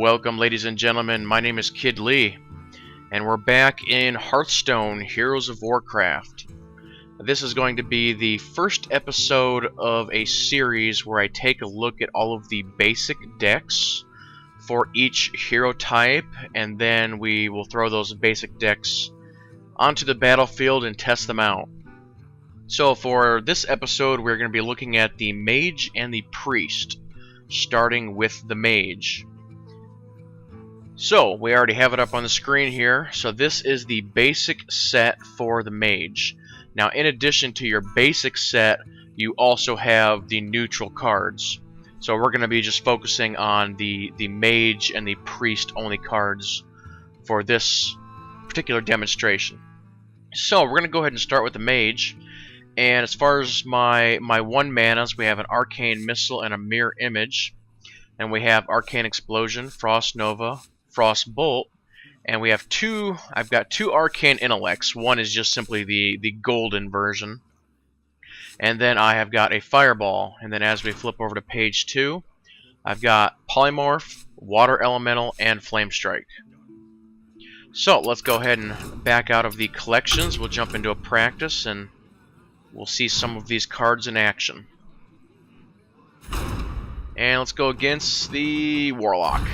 Welcome, ladies and gentlemen. My name is Kid Lee, and we're back in Hearthstone, Heroes of Warcraft. This is going to be the first episode of a series where I take a look at all of the basic decks for each hero type, and then we will throw those basic decks onto the battlefield and test them out. So for this episode, we're going to be looking at the Mage and the Priest, starting with the Mage. So, we already have it up on the screen here. So this is the basic set for the Mage. Now, in addition to your basic set, you also have the neutral cards. So we're going to be just focusing on the Mage and the Priest only cards for this particular demonstration. So, we're going to go ahead and start with the Mage. And as far as my one manas, we have an Arcane Missile and a Mirror Image. And we have Arcane Explosion, Frost Nova, Frost Bolt, and we have I've got two Arcane Intellects. One is just simply the golden version, and then I have got a Fireball. And then as we flip over to page 2, I've got Polymorph, Water Elemental, and Flame Strike. So let's go ahead and back out of the collections. We'll jump into a practice and we'll see some of these cards in action. And let's go against the Warlock.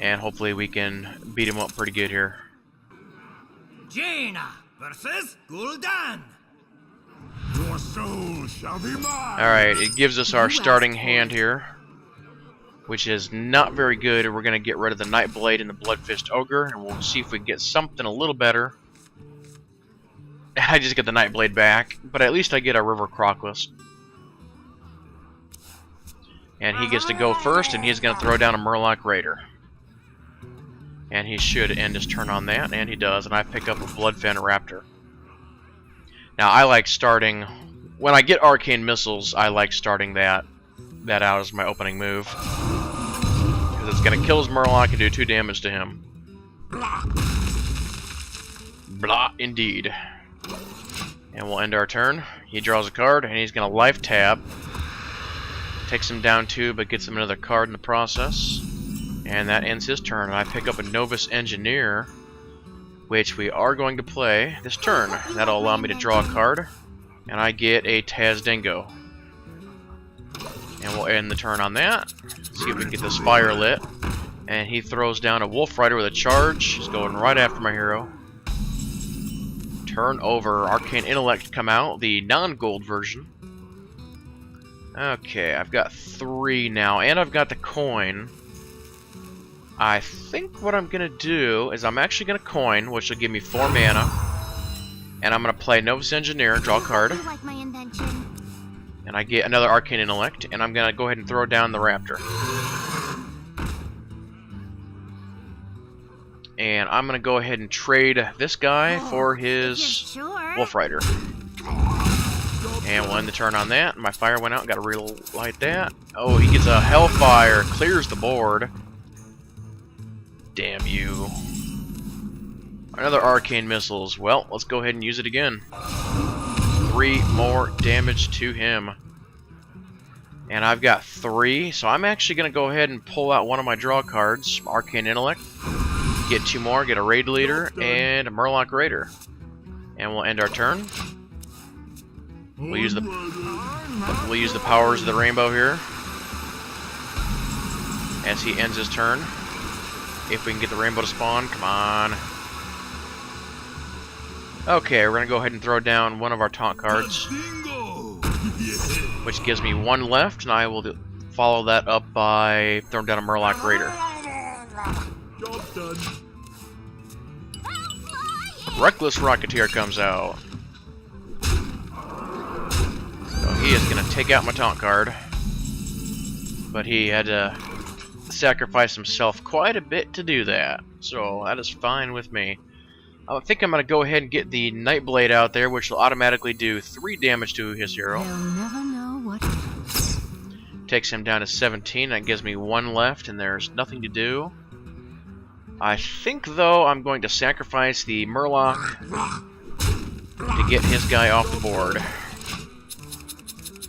And hopefully we can beat him up pretty good here. Jaina versus Gul'dan. Your soul shall be mine. Alright, it gives us our starting hand here, which is not very good. We're going to get rid of the Nightblade and the Bloodfist Ogre, and we'll see if we can get something a little better. I just get the Nightblade back, but at least I get a River Crockless. And he gets to go first, and he's going to throw down a Murloc Raider. And he should end his turn on that, and he does, and I pick up a Bloodfen Raptor. Now, I like starting... When I get Arcane Missiles, I like starting that out as my opening move. Because it's going to kill his Murloc and do 2 damage to him. Blah, indeed. And we'll end our turn. He draws a card, and he's going to life tap. Takes him down 2, but gets him another card in the process. And that ends his turn. And I pick up a Novus Engineer, which we are going to play this turn. That'll allow me to draw a card. And I get a Tazdingo. And we'll end the turn on that. See if we can get this fire lit. And he throws down a Wolf Rider with a charge. He's going right after my hero. Turn over. Arcane Intellect come out, the non-gold version. Okay, I've got 3 now, and I've got the coin. I think what I'm going to do is I'm actually going to coin, which will give me 4 mana. And I'm going to play Novus Engineer, draw a card. And I get another Arcane Intellect, and I'm going to go ahead and throw down the Raptor. And I'm going to go ahead and trade this guy for his Wolf Rider. And we'll end the turn on that. My fire went out, got to relight that. Oh, he gets a Hellfire, clears the board. Damn you. Another Arcane Missiles. Well, let's go ahead and use it again. 3 more damage to him. And I've got 3, so I'm actually going to go ahead and pull out one of my draw cards. Arcane Intellect. Get 2 more, get a Raid Leader, and a Murloc Raider. And we'll end our turn. We'll use the powers of the rainbow here. As he ends his turn. If we can get the rainbow to spawn, come on. Okay, we're going to go ahead and throw down one of our taunt cards. Which gives me 1 left, and I will follow that up by throwing down a Murloc Raider. Reckless Rocketeer comes out. So he is going to take out my taunt card. But he had to sacrifice himself quite a bit to do that. So that is fine with me. I think I'm going to go ahead and get the Nightblade out there, which will automatically do 3 damage to his hero. They'll never know what... Takes him down to 17. That gives me 1 left, and there's nothing to do. I think, though, I'm going to sacrifice the Murloc to get his guy off the board.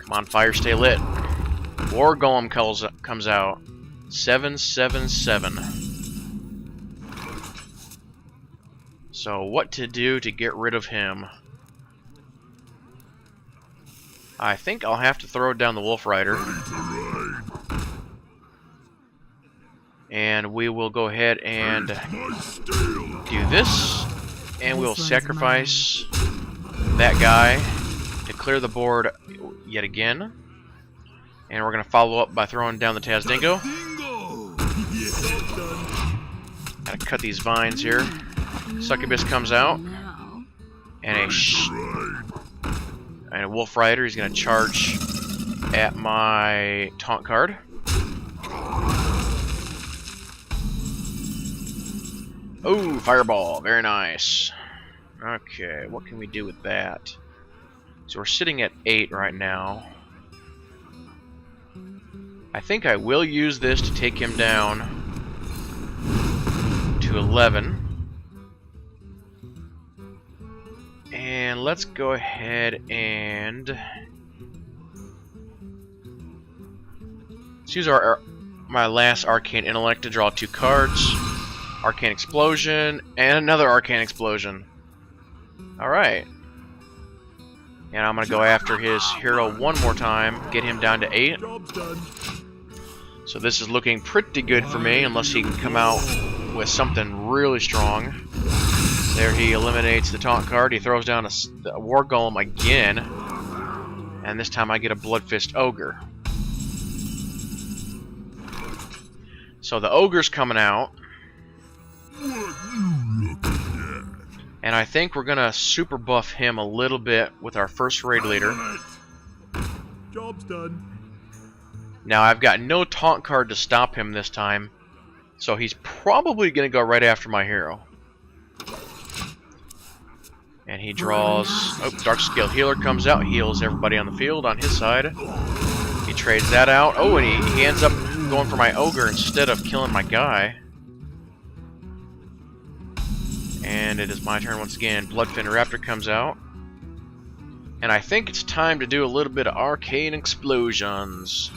Come on, fire, stay lit. War Golem comes out. 777. So what to do to get rid of him? I think I'll have to throw down the Wolf Rider. And we will go ahead and do this. And we'll sacrifice that guy to clear the board yet again. And we're going to follow up by throwing down the Tazdingo. Gotta cut these vines here. Succubus comes out. And a Wolf Rider. He's going to charge at my taunt card. Oh, Fireball. Very nice. Okay, what can we do with that? So we're sitting at 8 right now. I think I will use this to take him down to 11. And let's go ahead and let's use my last Arcane Intellect to draw 2 cards. Arcane Explosion and another Arcane Explosion. Alright. And I'm going to go after his hero one more time, get him down to 8. So this is looking pretty good for me, unless he can come out with something really strong. There he eliminates the taunt card. He throws down a War Golem again. And this time I get a Bloodfist Ogre. So the Ogre's coming out. And I think we're going to super buff him a little bit with our first raid leader. Job's done. Now I've got no taunt card to stop him this time. So he's probably going to go right after my hero. And he draws... Oh, Darkscale Healer comes out. Heals everybody on the field on his side. He trades that out. Oh, and he ends up going for my Ogre instead of killing my guy. And it is my turn once again. Bloodfin Raptor comes out. And I think it's time to do a little bit of Arcane Explosions.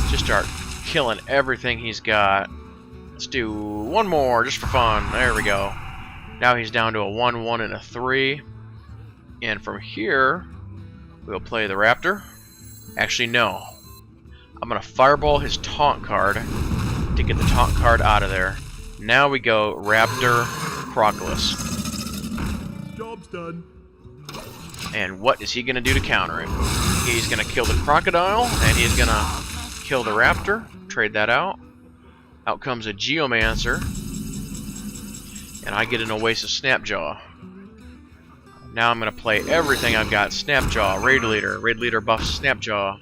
Just start killing everything he's got. Let's do one more just for fun. There we go. Now he's down to a 1-1 and a 3. And from here, we'll play the Raptor. Actually, no. I'm going to Fireball his taunt card to get the taunt card out of there. Now we go Raptor Crocodilus. Job's done. And what is he going to do to counter him? He's going to kill the Crocodile, and he's going to kill the Raptor. Trade that out. Out comes a Geomancer. And I get an Oasis Snapjaw. Now I'm going to play everything I've got. Snapjaw, Raid Leader. Raid Leader buffs Snapjaw.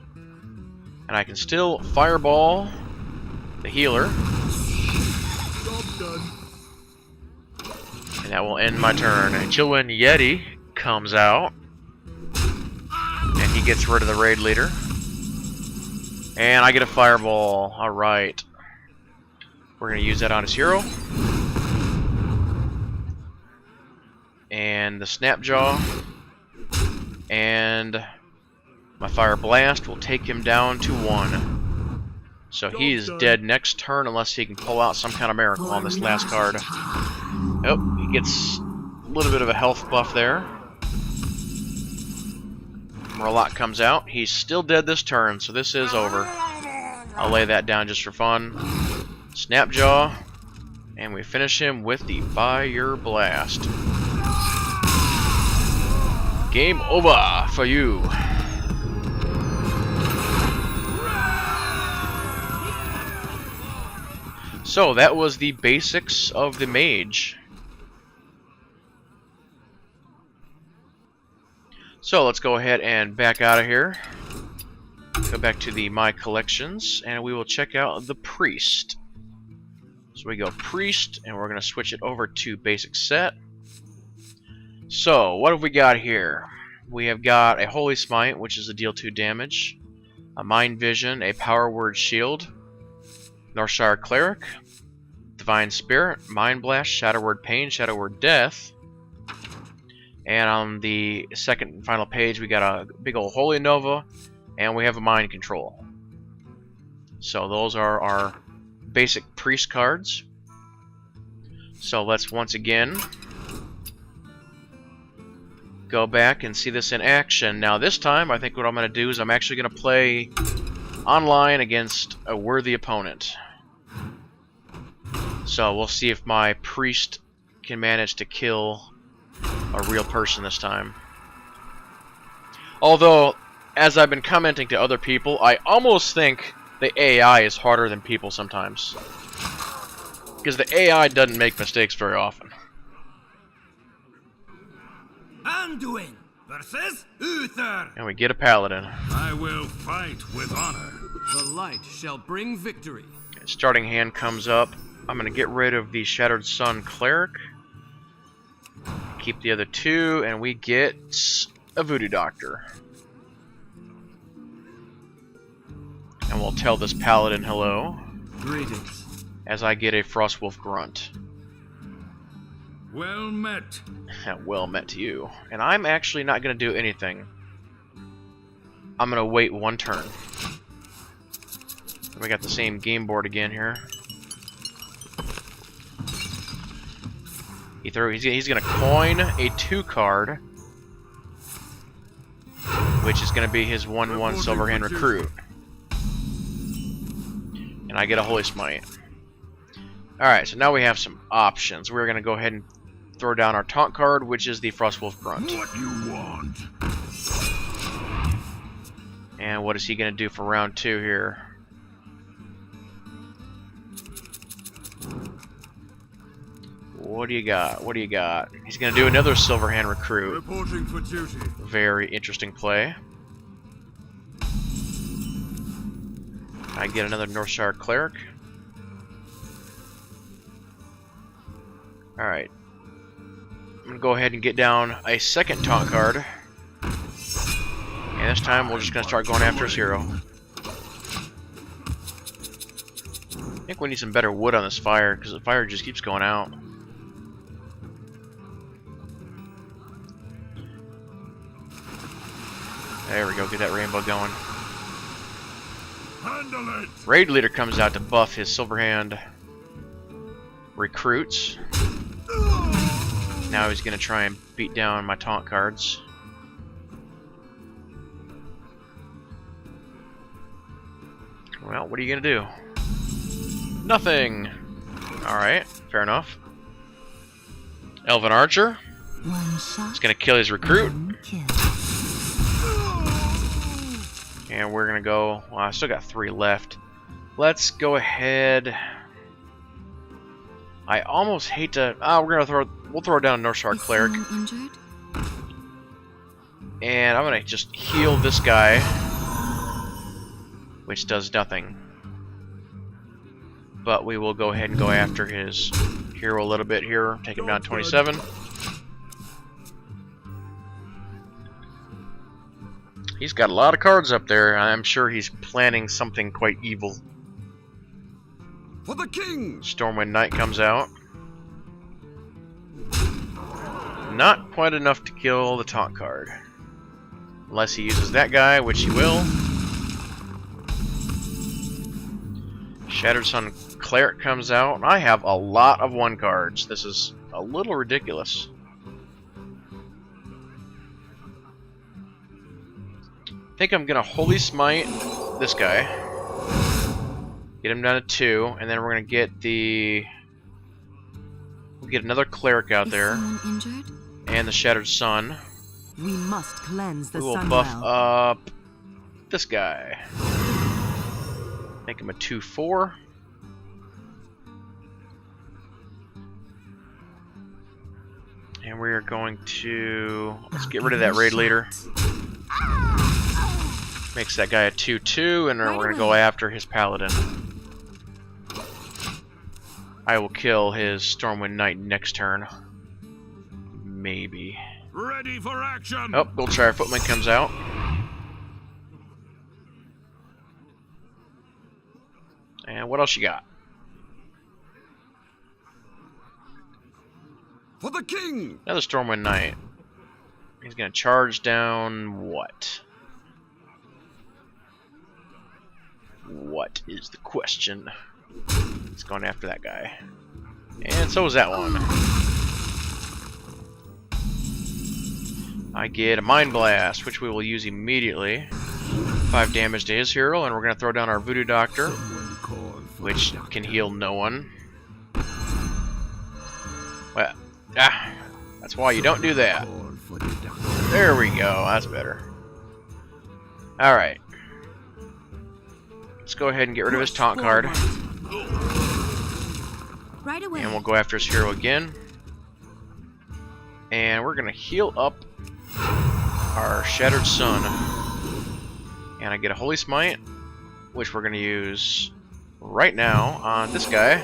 And I can still Fireball the healer. Job's done. And that will end my turn. And Chillwind Yeti comes out. And he gets rid of the Raid Leader. And I get a Fireball. Alright. We're going to use that on his hero. And the Snapjaw. And my Fire Blast will take him down to 1. So he is dead next turn unless he can pull out some kind of miracle on this last card. Oh, he gets a little bit of a health buff there. Murloc comes out. He's still dead this turn, so this is over. I'll lay that down just for fun. Snapjaw. And we finish him with the Fire Blast. Game over for you. So that was the basics of the Mage. So let's go ahead and back out of here. Go back to My Collections, and we will check out the Priest. So we go Priest, and we're going to switch it over to Basic Set. So, what have we got here? We have got a Holy Smite, which is a deal 2 damage, a Mind Vision, a Power Word Shield, Northshire Cleric, Divine Spirit, Mind Blast, Shadow Word Pain, Shadow Word Death, and on the second and final page we got a big old Holy Nova, and we have a Mind Control. So those are our basic priest cards. So let's once again go back and see this in action. Now this time, I think what I'm going to do is I'm actually going to play online against a worthy opponent. So we'll see if my priest can manage to kill a real person this time. Although, as I've been commenting to other people, I almost think the AI is harder than people sometimes. Because the AI doesn't make mistakes very often. Anduin versus Uther. And we get a paladin. I will fight with honor. The light shall bring victory. Starting hand comes up. I'm going to get rid of the Shattered Sun Cleric. Keep the other two, and we get a Voodoo Doctor. And we'll tell this paladin hello. Greetings. As I get a Frostwolf Grunt. Well met. Well met to you. And I'm actually not going to do anything. I'm going to wait one turn. We got the same game board again here. He's going to coin a 2-card, which is going to be his 1/1 Silverhand Recruit. And I get a Holy Smite. Alright, so now we have some options. We're going to go ahead and throw down our taunt card, which is the Frostwolf Grunt. What you want? And what is he going to do for round 2 here? What do you got? What do you got? He's going to do another Silverhand Recruit. Reporting for duty. Very interesting play. I get another Northshire Cleric. Alright. I'm going to go ahead and get down a second taunt card. And this time we're just going to start going after his hero. I think we need some better wood on this fire, because the fire just keeps going out. There we go, get that rainbow going. Handle it. Raid Leader comes out to buff his Silverhand Recruits. Now he's going to try and beat down my taunt cards. Well, what are you going to do? Nothing! Alright, fair enough. Elven Archer. One shot. He's going to kill his recruit. One kill. And we're going to go... Well, I still got 3 left. Let's go ahead... I almost hate to... We'll throw down Northshire Cleric. Is someone injured? And I'm going to just heal this guy. Which does nothing. But we will go ahead and go after his hero a little bit here. Take him down 27. He's got a lot of cards up there. I'm sure he's planning something quite evil. For the king. Stormwind Knight comes out. Not quite enough to kill the taunt card. Unless he uses that guy, which he will. Shattered Sun Cleric comes out. I have a lot of 1 cards. This is a little ridiculous. I think I'm going to Holy Smite this guy. Get him down to 2, and then we're going to get the... We'll get another Cleric out there. Someone injured? And the Shattered Sun. We must cleanse the We will sun buff well. up this guy. Make him a 2/4. And we are going to... Let's get rid of that Raid Leader. Makes that guy a 2/2, and then we're going to go after his Paladin. I will kill his Stormwind Knight next turn. Maybe. Ready for action. Oh, Goldshire Footman comes out. And what else you got? For the king. Another Stormwind Knight. He's going to charge down what? What is the question? It's going after that guy. And so is that one. I get a Mind Blast, which we will use immediately. 5 damage to his hero, and we're going to throw down our Voodoo Doctor, which can heal no one. Well, that's why you don't do that. There we go, that's better. Alright. Let's go ahead and get rid of his taunt card. Right away. And we'll go after his hero again. And we're going to heal up our Shattered Sun. And I get a Holy Smite, which we're going to use right now on this guy.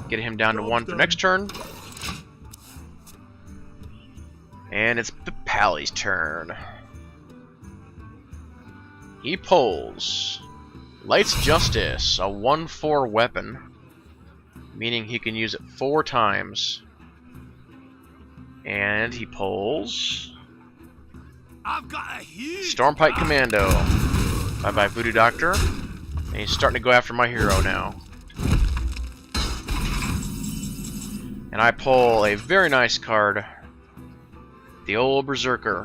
Get him down to 1 for next turn. And it's Pally's turn. He pulls Light's Justice, a 1/4 weapon, meaning he can use it 4 times. And he pulls I've got a huge Stormpike Commando. Bye-bye, Voodoo Doctor. And he's starting to go after my hero now. And I pull a very nice card. The old Berserker.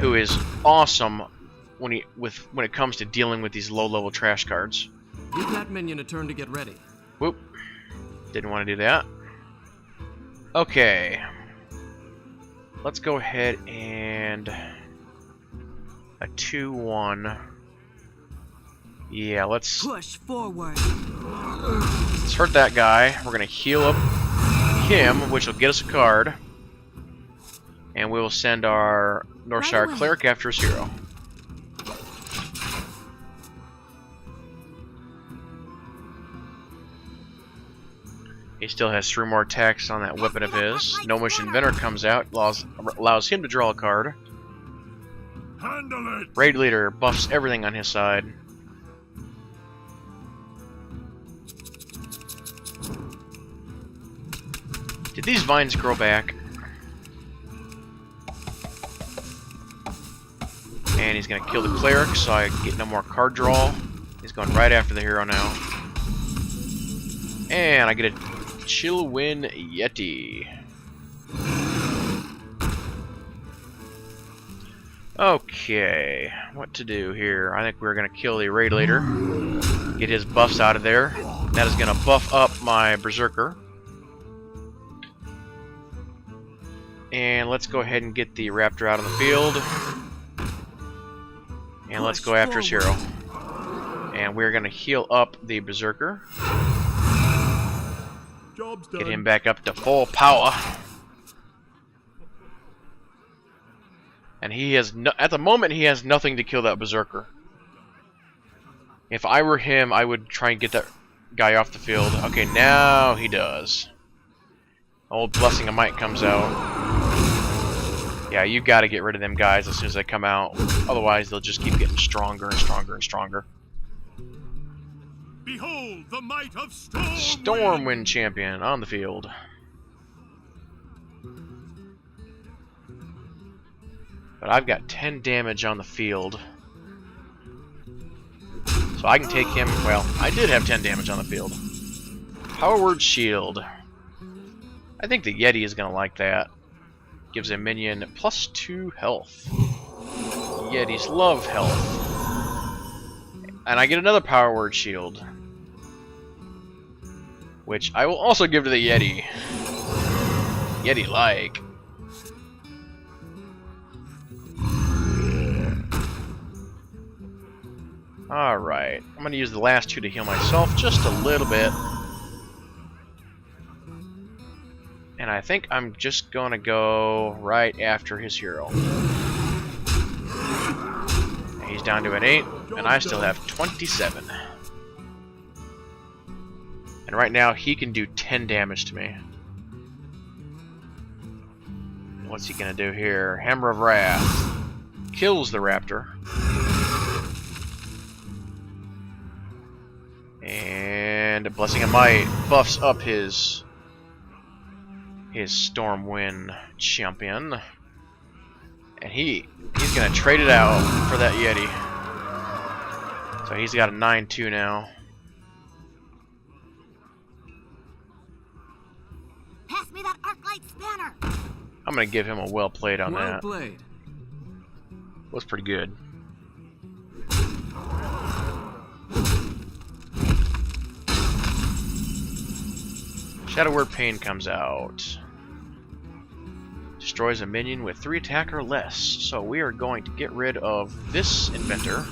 Who is awesome when it comes to dealing with these low-level trash cards. Give that minion a turn to get ready. Whoop. Didn't want to do that. Okay. Let's go ahead and a 2/1. Yeah, let's Push forward. hurt that guy. We're gonna heal up him, which will get us a card, and we will send our Northshire away. Cleric after his hero. He still has 3 more attacks on that weapon of his. Gnomish Inventor comes out, allows him to draw a card. handle it. Raid Leader buffs everything on his side. Did these vines grow back? And he's gonna kill the cleric, so I get no more card draw. He's going right after the hero now. And I get a Chillwind Yeti. Okay, what to do here? I think we're gonna kill the Raid Leader. Get his buffs out of there. That is gonna buff up my Berserker. And let's go ahead and get the Raptor out on the field. And let's go after his hero. And we're going to heal up the Berserker. Job's done. Get him back up to full power. And he has at the moment he has nothing to kill that Berserker. If I were him, I would try and get that guy off the field. Okay, now he does. Old Blessing of Might comes out. Yeah, you gotta get rid of them guys as soon as they come out. Otherwise, they'll just keep getting stronger and stronger and stronger. Behold the might of Stormwind. Stormwind champion on the field. But I've got 10 damage on the field. So I can take him. Well, I did have 10 damage on the field. Power Word Shield. I think the Yeti is gonna like that. Gives a minion +2 health. Yetis love health. And I get another Power Word Shield, which I will also give to the Yeti. Yeti-like. Alright, I'm going to use the last 2 to heal myself just a little bit. And I think I'm just going to go right after his hero. He's down to an 8, and I still have 27. And right now, he can do 10 damage to me. What's he going to do here? Hammer of Wrath. Kills the Raptor. And Blessing of Might buffs up his Stormwind champion. And he's gonna trade it out for that Yeti. So So he's got a 9-2 now. Pass me that arc light spanner. I'm gonna give him a well played on Well that. played. Was pretty good. Shadow Word Pain comes out. Destroys a minion with 3 attack or less. So we are going to get rid of this inventor.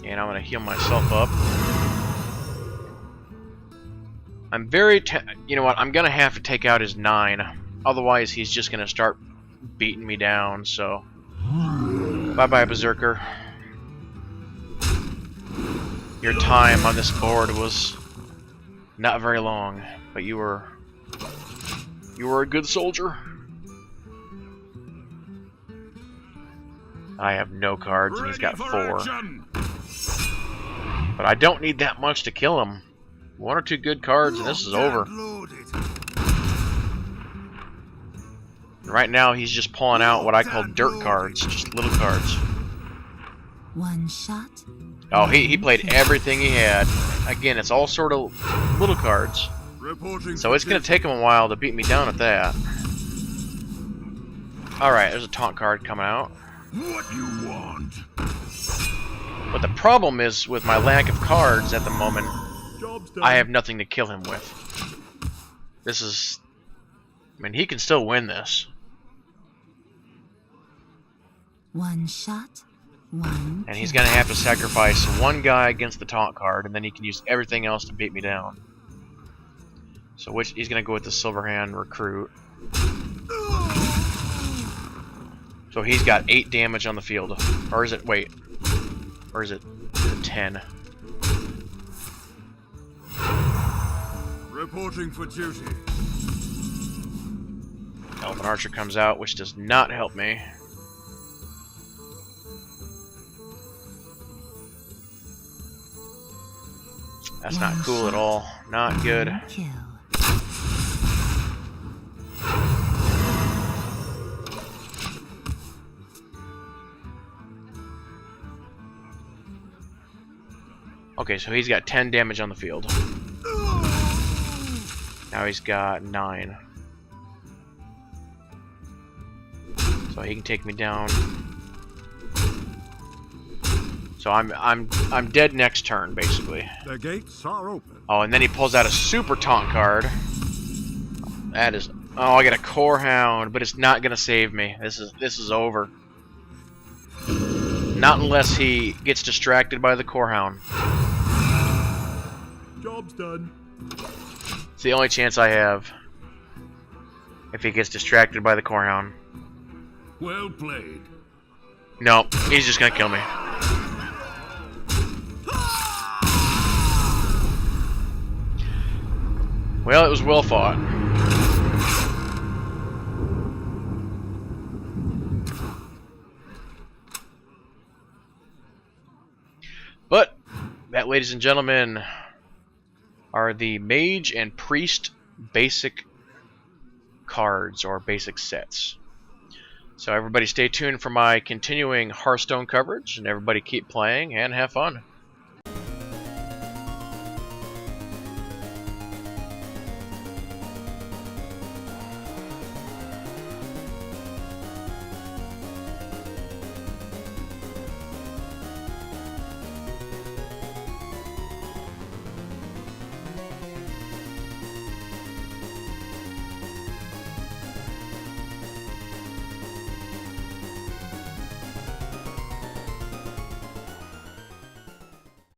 And I'm going to heal myself up. I'm very... you know what? I'm going to have to take out his 9. Otherwise, he's just going to start beating me down, so... Bye-bye, Berserker. Your time on this board was not very long, but you were a good soldier. I have no cards, and he's got 4. But I don't need that much to kill him. 1 or 2 good cards, and this is over. Right now, he's just pulling out what I call dirt cards, just little cards. One shot. Oh, he played everything he had. Again, it's all sort of little cards. So it's going to take him a while to beat me down at that. Alright, there's a taunt card coming out. What you want? But the problem is, with my lack of cards at the moment, I have nothing to kill him with. This is... I mean, he can still win this. One shot. One. And he's going to have to sacrifice 1 guy against the taunt card, and then he can use everything else to beat me down. So he's going to go with the Silverhand Recruit. So he's got 8 damage on the field. Or is it, wait. Or is it 10? Reporting for duty. Elven Archer comes out, which does not help me. That's not cool at all. Not good. Kill. Okay, so he's got 10 damage on the field. Now he's got 9. So he can take me down. So I'm dead next turn, basically. The gates are open. Oh, and then he pulls out a super taunt card. That is... Oh, I got a Core Hound, but it's not gonna save me. This is over. Not unless he gets distracted by the Core Hound. Job's done. It's the only chance I have. If he gets distracted by the Core Hound. Well played. No, he's just gonna kill me. Well, it was well fought. But that, ladies and gentlemen, are the Mage and Priest basic cards or basic sets. So everybody stay tuned for my continuing Hearthstone coverage, and everybody keep playing and have fun.